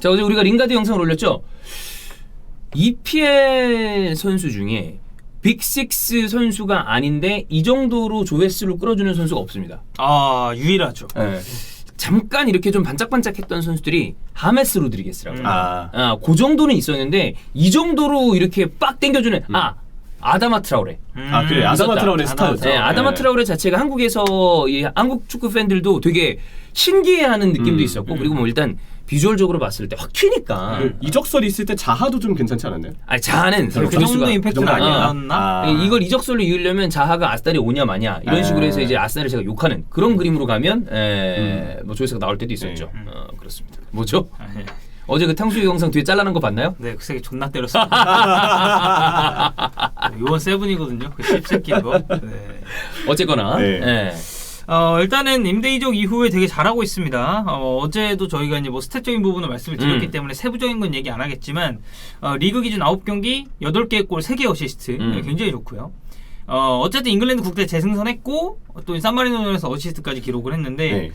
자, 어제 우리가 링가드 영상을 올렸죠. EPL 선수 중에 빅6 선수가 아닌데 이 정도로 조회수를 끌어주는 선수가 없습니다. 아, 유일하죠. 네. 잠깐 이렇게 좀 반짝반짝했던 선수들이 하메스 로드리게스라고. 그 정도는 있었는데 이 정도로 이렇게 빡 땡겨주는 아다마 트라우레. 그래. 아다마 트라우레 스타였죠. 네, 아다마 트라우레 자체가 한국에서 이 한국 축구 팬들도 되게 신기해하는 느낌도 있었고 그리고 뭐 일단 비주얼적으로 봤을 때 확 튀니까. 이적설이 있을 때 자하도 좀 괜찮지 않았나요? 아니 자하는 그 정도 임팩트는 아니었나? 이걸 이적설로 이으려면 자하가 아스날이 오냐 마냐 이런 식으로 해서 이제 아스날을 제가 욕하는 그런 그림으로 가면 뭐 조회수가 나올 때도 있었죠. 그렇습니다. 뭐죠? 어제 그 탕수육 영상 뒤에 잘라낸 거 봤나요? 네, 그 새끼 존나 때렸어요. 요원 세븐이거든요. 그 씹새끼 거. 네. 어쨌거나. 네. 일단은 임대 이적 이후에 되게 잘하고 있습니다. 어제도 저희가 이제 뭐 스탯적인 부분을 말씀을 드렸기 때문에 세부적인 건 얘기 안 하겠지만 리그 기준 9경기 8개의 골 3개 어시스트 굉장히 좋고요. 어쨌든 잉글랜드 국대 재승선했고 또 산마리노에서 어시스트까지 기록을 했는데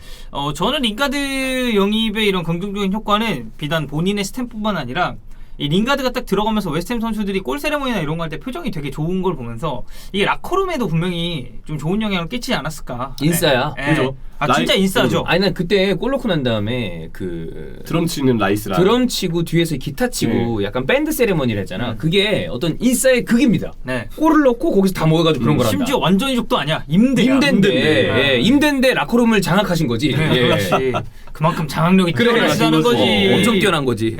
저는 링가드 영입의 이런 긍정적인 효과는 비단 본인의 스탬뿐만 아니라 이 링가드가 딱 들어가면서 웨스트햄 선수들이 골 세레모니나 이런 거 할 때 표정이 되게 좋은 걸 보면서 이게 라커룸에도 분명히 좀 좋은 영향을 끼치지 않았을까. 인싸야. 그죠. 진짜 인싸죠. 아니 난 그때 골 넣고 난 다음에 그 드럼 치는 라이스라. 드럼 치고 뒤에서 기타 치고 약간 밴드 세레머니를 했잖아. 그게 어떤 인싸의 극입니다. 골을 넣고 거기서 다 모여가지고 그런 거란다. 심지어 완전 이적도 아니야. 임대인데 임대인데 라커룸을 장악하신 거지. 그렇지. 그만큼 장악력이 뛰어나시다는 거지. 엄청 뛰어난 거지.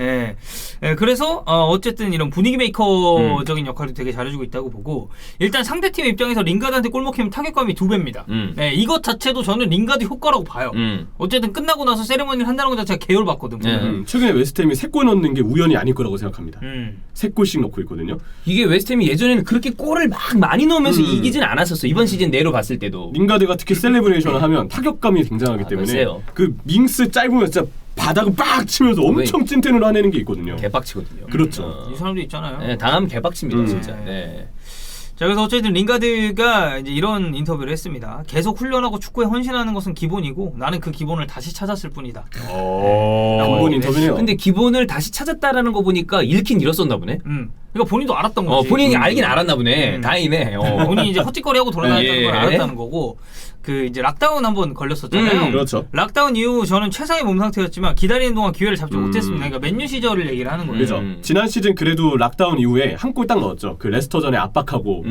그래서 어쨌든 이런 분위기 메이커적인 역할도 되게 잘해주고 있다고 보고 일단 상대팀 입장에서 링가드한테 골 먹히면 타격감이 2배입니다. 이것 자체도 저는 링가드 효과라고 봐요. 어쨌든 끝나고 나서 세레머니를 한다는 것 자체가 계열받거든. 최근에 웨스트햄이 3골 넣는 게 우연이 아닐 거라고 생각합니다. 3골씩 넣고 있거든요. 이게 웨스트햄이 예전에는 그렇게 골을 막 많이 넣으면서 이기진 않았었어. 이번 시즌 내로 봤을 때도. 링가드가 특히 셀레브레이션을 하면 타격감이 굉장하기 때문에 그 밍스 짧으면 진짜 바닥을 빡 치면서 엄청 찐텐으로 하내는 게 있거든요. 개빡치거든요. 그렇죠. 이 사람도 있잖아요. 네, 당하면 개빡칩니다. 진짜. 네. 자, 그래서 어쨌든 링가드가 이제 이런 인터뷰를 했습니다. 계속 훈련하고 축구에 헌신하는 것은 기본이고 나는 그 기본을 다시 찾았을 뿐이다. 기본 인터뷰네요. 근데 기본을 다시 찾았다라는 거 보니까 잃긴 잃었었나 보네. 그러니까 본인도 알았던 거지. 본인이 알긴 알았나 보네. 다행이네. 본인이 이제 헛짓거리하고 돌아다녔다는 걸 알았다는 거고. 그 이제 락다운 한번 걸렸었잖아요. 그렇죠. 락다운 이후 저는 최상의 몸 상태였지만 기다리는 동안 기회를 잡지 못했습니다. 그러니까 맨유 시절을 얘기를 하는 거예요. 그렇죠. 지난 시즌 그래도 락다운 이후에 한 골 딱 넣었죠. 그 레스터전에 압박하고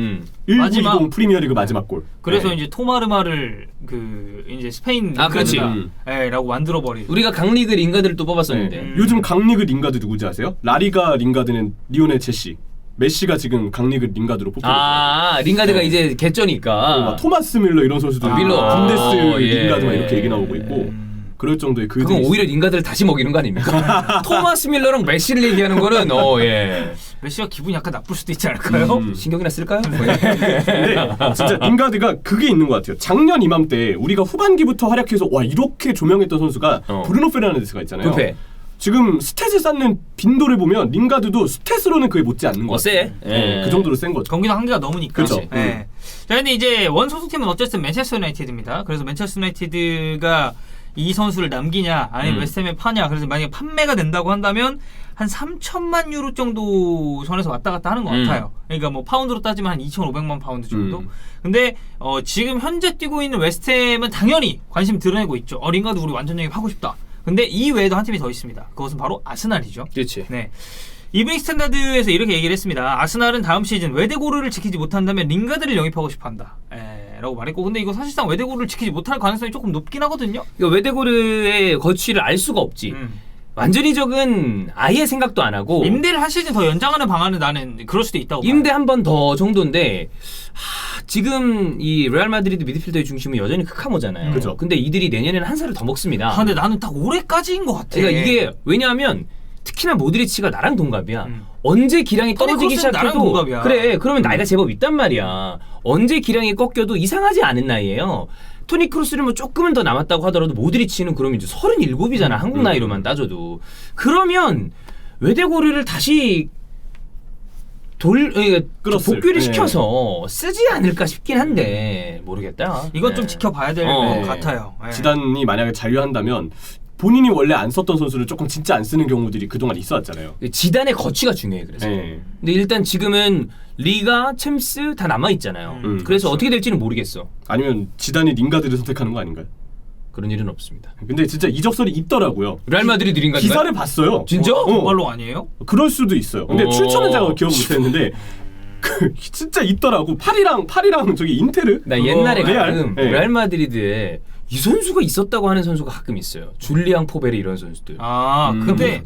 1920 프리미어리그 마지막 골. 그래서 이제 토마르마를 그 이제 스페인 그렇지. 라고 만들어 버린. 우리가 강리그 링가드를 또 뽑았었는데. 요즘 강리그 링가드 누구지 아세요? 라리가 링가드는 리오넬 제시. 메시가 지금 강리그 링가드로 뽑히고 링가드가 이제 개쩌니까 토마스 밀러 이런 선수들 분데스 링가드 막 이렇게 얘기 나오고 있고 그럴 정도의 그건 오히려 링가드를 다시 먹이는 거 아닙니까? 토마스 밀러랑 메시를 얘기하는 거는 메시가 기분이 약간 나쁠 수도 있지 않을까요? 신경이나 쓸까요? 근데 진짜 링가드가 그게 있는 것 같아요. 작년 이맘때 우리가 후반기부터 활약해서 와 이렇게 조명했던 선수가 브루노 페르난데스가 있잖아요. 지금 스탯을 쌓는 빈도를 보면 링가드도 스탯으로는 그에 못지 않는 것 같아요. 그 정도로 센 거죠. 경기도 한계가 넘으니까. 그렇죠. 자, 근데 이제 원 소속팀은 어쨌든 맨체스터 유나이티드입니다. 그래서 맨체스터 유나이티드가 이 선수를 남기냐 아니면 웨스트햄에 파냐. 그래서 만약에 판매가 된다고 한다면 한 3천만 유로 정도 선에서 왔다 갔다 하는 것 같아요. 그러니까 뭐 파운드로 따지면 한 2,500만 파운드 정도. 근데 지금 현재 뛰고 있는 웨스트햄은 당연히 관심 드러내고 있죠. 링가드 우리 완전 영입하고 싶다. 근데 이 외에도 한 팀이 더 있습니다. 그것은 바로 아스날이죠. 그렇지. 네. 이브닝 스탠다드에서 이렇게 얘기를 했습니다. 아스날은 다음 시즌 웨데고르를 지키지 못한다면 링가드를 영입하고 싶어한다. 라고 말했고 근데 이거 사실상 웨데고르를 지키지 못할 가능성이 조금 높긴 하거든요. 그러니까 웨데고르의 거취를 알 수가 없지. 완전히 적은 아예 생각도 안 하고 임대를 한 시즌 더 연장하는 방안은 나는 그럴 수도 있다고 봐요. 임대 한 번 더 정도인데 지금 이 레알 마드리드 미드필더의 중심은 여전히 크카모잖아요. 그죠. 근데 이들이 내년에는 한 살을 더 먹습니다. 근데 나는 딱 올해까지인 것 같아. 그러니까 이게 왜냐하면 특히나 모드리치가 나랑 동갑이야. 언제 기량이 떨어지기 시작해도 그래 그러면 나이가 제법 있단 말이야. 언제 기량이 꺾여도 이상하지 않은 나이예요. 토니 크루스는 뭐 조금은 더 남았다고 하더라도 모드리치는 그럼 이제 37이잖아. 한국 나이로만 따져도. 그러면 웨데고르를 다시 복귀를 시켜서 쓰지 않을까 싶긴 한데 모르겠다. 이건 좀 지켜봐야 될 것 같아요. 지단이 만약에 잔류한다면 본인이 원래 안 썼던 선수를 조금 진짜 안 쓰는 경우들이 그동안 있어왔잖아요. 지단의 거취가 중요해. 그래서. 네. 근데 일단 지금은 리가, 챔스 다 남아 있잖아요. 그래서 그렇죠. 어떻게 될지는 모르겠어. 아니면 지단이 링가드를 선택하는 거 아닌가요? 그런 일은 없습니다. 근데 진짜 이적설이 있더라고요. 레알 마드리드 링가드 기사를 봤어요. 진짜? 정말로 아니에요? 그럴 수도 있어요. 근데 출처는 제가 기억 못했는데 그 진짜 있더라고. 파리랑 저기 인테르. 나 옛날에 레알? 가끔 네. 레알 마드리드에 이 선수가 있었다고 하는 선수가 가끔 있어요. 줄리앙 포베르 이런 선수들. 근데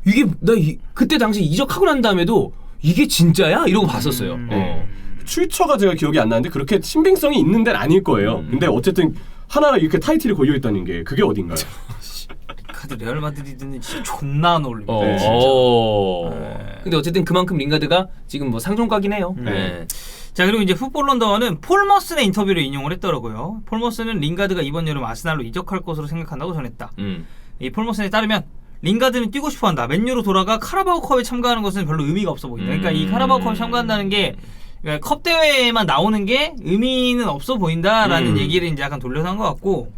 이게 그때 당시 이적하고 난 다음에도 이게 진짜야? 이러고 봤었어요. 출처가 제가 기억이 안 나는데 그렇게 신빙성이 있는 데는 아닐 거예요. 근데 어쨌든 하나랑 이렇게 타이틀이 걸려 있다는 게 그게 어딘가요? 카드 레알 마드리드는 진짜 존나 안 어울립니다. 네, 진짜. 근데 어쨌든 그만큼 링가드가 지금 뭐 상종가긴 해요. 네. 자, 그리고 이제 풋볼 런던은 폴 머슨의 인터뷰를 인용을 했더라고요. 폴 머슨은 링가드가 이번 여름 아스날로 이적할 것으로 생각한다고 전했다. 이 폴 머슨에 따르면 링가드는 뛰고 싶어한다. 맨유로 돌아가 카라바오컵에 참가하는 것은 별로 의미가 없어 보인다. 그러니까 이 카라바오컵에 참가한다는 게 그러니까 컵 대회에만 나오는 게 의미는 없어 보인다라는 얘기를 이제 약간 돌려서 한 것 같고,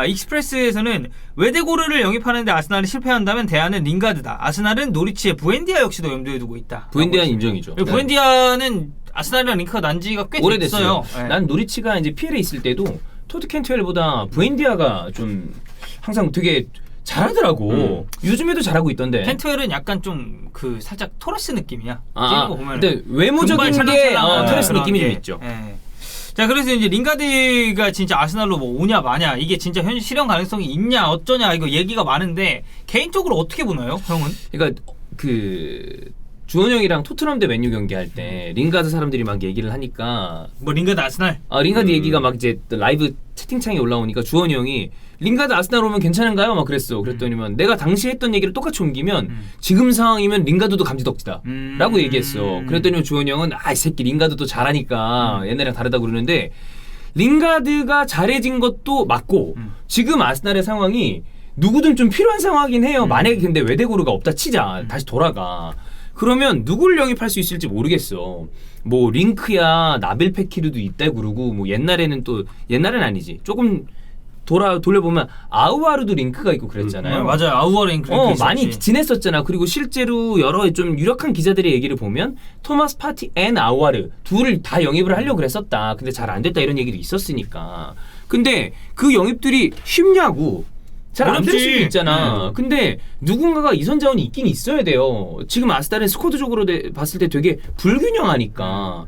익스프레스에서는 외대고르를 영입하는데 아스날이 실패한다면 대안은 링가드다. 아스날은 노리치의 부엔디아 역시도 염두에 두고 있다. 부엔디아는 인정이죠. 부엔디아는 아스날이랑 링크가 난 지가 꽤 오래됐어요. 네. 난 노리치가 이제 PL에 있을 때도 토드 캔트웰보다 부엔디아가 좀 항상 되게 잘하더라고. 요즘에도 잘하고 있던데. 캔트웰은 약간 좀 그 살짝 토레스 느낌이야. 뛰는 거 보면. 근데 외모적인 게 토레스 느낌이 좀 있죠. 네. 자, 그래서 이제 링가드가 진짜 아스날로 뭐 오냐 마냐, 이게 진짜 현 실현 가능성이 있냐 어쩌냐, 이거 얘기가 많은데 개인적으로 어떻게 보나요, 형은? 그러니까 그 주원 형이랑 토트넘 대 맨유 경기할 때 링가드 사람들이 막 얘기를 하니까 뭐 링가드 아스날? 링가드 얘기가 막 이제 라이브 채팅창에 올라오니까 주원 형이 링가드 아스날 오면 괜찮은가요? 막 그랬어. 그랬더니만 내가 당시 했던 얘기를 똑같이 옮기면 지금 상황이면 링가드도 감지덕지다 라고 얘기했어. 그랬더니 주원 형은 이 새끼 링가드도 잘하니까 옛날이랑 다르다고 그러는데, 링가드가 잘해진 것도 맞고 지금 아스날의 상황이 누구든 좀 필요한 상황이긴 해요. 만약에 근데 외대고르가 없다 치자. 다시 돌아가. 그러면 누굴 영입할 수 있을지 모르겠어. 뭐 링크야 나빌 페키르도 있다 그러고, 뭐 옛날에는 아니지. 조금 돌려보면 아우아르도 링크가 있고 그랬잖아요. 맞아요. 아우아르 링크 많이 지냈었잖아. 그리고 실제로 여러 좀 유력한 기자들의 얘기를 보면 토마스 파티 앤 아우아르 둘을 다 영입을 하려고 그랬었다. 근데 잘 안 됐다 이런 얘기도 있었으니까. 근데 그 영입들이 쉽냐고. 잘 안 될 수도 있잖아. 근데 누군가가 이선 자원이 있긴 있어야 돼요. 지금 아스날은 스쿼드적으로 봤을 때 되게 불균형하니까.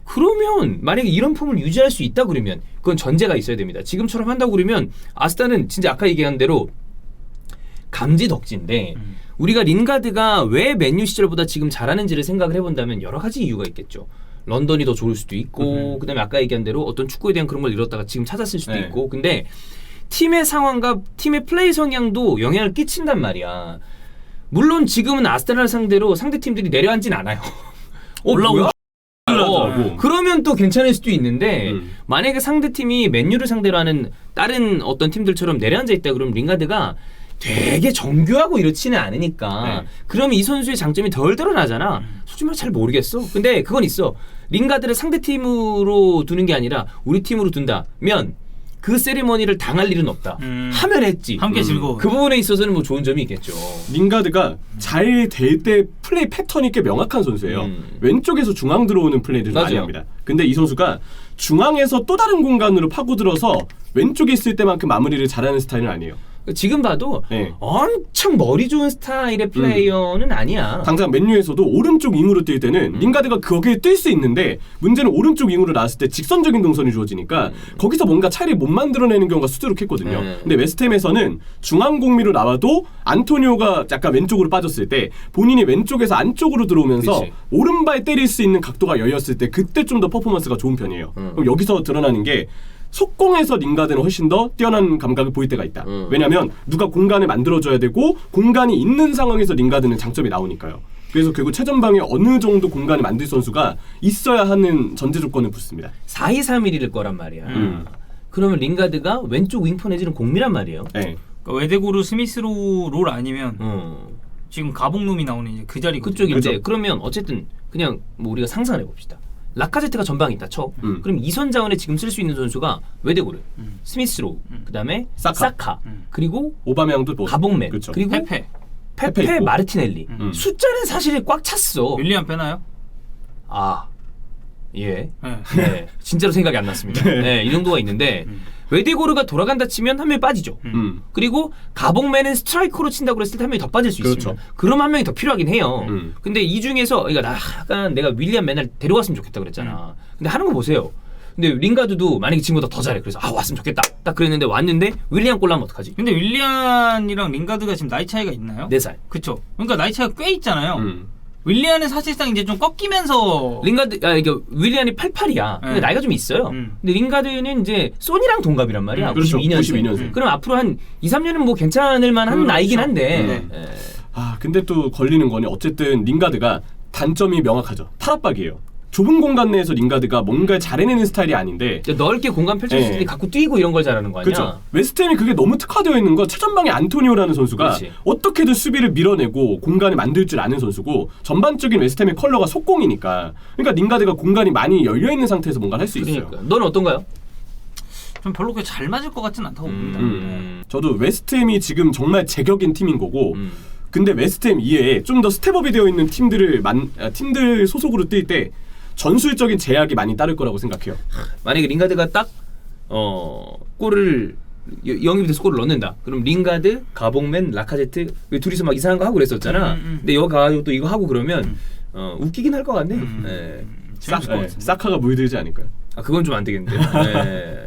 그러면 만약에 이런 폼을 유지할 수 있다 그러면 그건 전제가 있어야 됩니다. 지금처럼 한다고 그러면 아스날은 진짜 아까 얘기한 대로 감지덕지인데, 우리가 링가드가 왜 맨유 시절보다 지금 잘하는지를 생각을 해본다면 여러 가지 이유가 있겠죠. 런던이 더 좋을 수도 있고, 그다음에 아까 얘기한 대로 어떤 축구에 대한 그런 걸 잃었다가 지금 찾았을 수도 있고. 근데 팀의 상황과 팀의 플레이 성향도 영향을 끼친단 말이야. 물론 지금은 아스날 상대로 상대 팀들이 내려앉진 않아요. 올라오고 그러면 또 괜찮을 수도 있는데, 만약에 상대팀이 맨유를 상대로 하는 다른 어떤 팀들처럼 내려앉아 있다 그러면 링가드가 되게 정교하고 이렇지는 않으니까 그러면 이 선수의 장점이 덜 드러나잖아. 솔직히 말해 잘 모르겠어. 근데 그건 있어. 링가드를 상대팀으로 두는 게 아니라 우리 팀으로 둔다면 그 세리머니를 당할 일은 없다. 하면 했지. 함께 즐거워. 그 부분에 있어서는 뭐 좋은 점이 있겠죠. 링가드가 잘 될 때 플레이 패턴이 꽤 명확한 선수예요. 왼쪽에서 중앙 들어오는 플레이를 많이 합니다. 근데 이 선수가 중앙에서 또 다른 공간으로 파고들어서 왼쪽에 있을 때만큼 마무리를 잘하는 스타일은 아니에요. 지금 봐도 엄청 머리 좋은 스타일의 플레이어는 아니야. 당장 맨유에서도 오른쪽 윙으로 뛸 때는 링가드가 거기에 뛸 수 있는데, 문제는 오른쪽 윙으로 나왔을 때 직선적인 동선이 주어지니까 거기서 뭔가 차라리 못 만들어내는 경우가 수두룩했거든요. 근데 웨스트햄에서는 중앙 공미로 나와도 안토니오가 약간 왼쪽으로 빠졌을 때 본인이 왼쪽에서 안쪽으로 들어오면서 그치. 오른발 때릴 수 있는 각도가 열렸을 때 그때 좀 더 퍼포먼스가 좋은 편이에요. 그럼 여기서 드러나는 게 속공에서 링가드는 훨씬 더 뛰어난 감각을 보일 때가 있다. 왜냐하면 누가 공간을 만들어줘야 되고 공간이 있는 상황에서 링가드는 장점이 나오니까요. 그래서 결국 최전방에 어느 정도 공간을 만들 선수가 있어야 하는 전제 조건을 붙습니다. 4-2-3-1일 거란 말이야. 그러면 링가드가 왼쪽 윙포 내지는 공미란 말이에요. 네. 그러니까 외대고르 스미스로 롤 아니면 지금 가봉룸이 나오는 이제 그 자리 그쪽인데, 그러면 어쨌든 그냥 뭐 우리가 상상을 해봅시다. 라카제트가 전방에 있다 쳐. 그럼 이선 자원에 지금 쓸 수 있는 선수가 웨데고르, 스미스로우, 그다음에 사카, 그리고 오바메양도 뭐 가봉맨, 그쵸. 그리고 페페 있고. 마르티넬리. 숫자는 사실 꽉 찼어. 윌리안 빼나요? 아, 예. 네. 진짜로 생각이 안 났습니다. 네, 이 정도가 있는데 웨데고르가 돌아간다 치면 한 명이 빠지죠. 그리고 가봉맨은 스트라이커로 친다고 그랬을 때 한 명이 더 빠질 수 그렇죠. 있습니다. 그럼 한 명이 더 필요하긴 해요. 근데 이 중에서 그러니까 약간 내가 윌리안 맨날 데려갔으면 좋겠다 그랬잖아. 근데 하는 거 보세요. 근데 링가드도 만약에 지금보다 더 잘해. 그래서 왔으면 좋겠다. 딱 그랬는데 왔는데 윌리안 골 나면 어떡하지? 근데 윌리안이랑 링가드가 지금 나이 차이가 있나요? 4살. 그쵸. 그러니까 나이 차이가 꽤 있잖아요. 윌리안은 사실상 이제 좀 꺾이면서 링가드 이게 윌리안이 88이야. 근데 나이가 좀 있어요. 근데 링가드는 이제 소니랑 동갑이란 말이야. 그렇죠. 92년생. 그럼 앞으로 한 2, 3년은 뭐 괜찮을 만한 그렇죠. 나이긴 한데. 예. 근데 또 걸리는 거는 어쨌든 링가드가 단점이 명확하죠. 탈압박이에요. 좁은 공간 내에서 링가드가 뭔가를 잘해내는 스타일이 아닌데 넓게 공간 펼쳤을 때 갖고 뛰고 이런 걸 잘하는 거 아니야? 그렇죠. 웨스트햄이 그게 너무 특화되어 있는 거 최전방에 안토니오라는 선수가 그렇지. 어떻게든 수비를 밀어내고 공간을 만들 줄 아는 선수고 전반적인 웨스트햄의 컬러가 속공이니까 그러니까 링가드가 공간이 많이 열려있는 상태에서 뭔가를 할 수 있어요. 그러니까. 너는 어떤가요? 좀 별로 그렇게 잘 맞을 것 같진 않다고 봅니다. 저도 웨스트햄이 지금 정말 제격인 팀인 거고 근데 웨스트햄 이외에 좀 더 스텝업이 되어 있는 팀들 소속으로 뛸 때 전술적인 제약이 많이 따를 거라고 생각해요. 만약에 링가드가 딱 골을 영입이 돼서 골을 넣는다. 그럼 링가드, 가봉맨, 라카제트 둘이서 막 이상한 거 하고 그랬었잖아. 근데 여기 가가지고 또 이거 하고 그러면 웃기긴 할 것 같네. 예. 사카가 물들지 않을까요? 그건 좀 안 되겠는데. 예.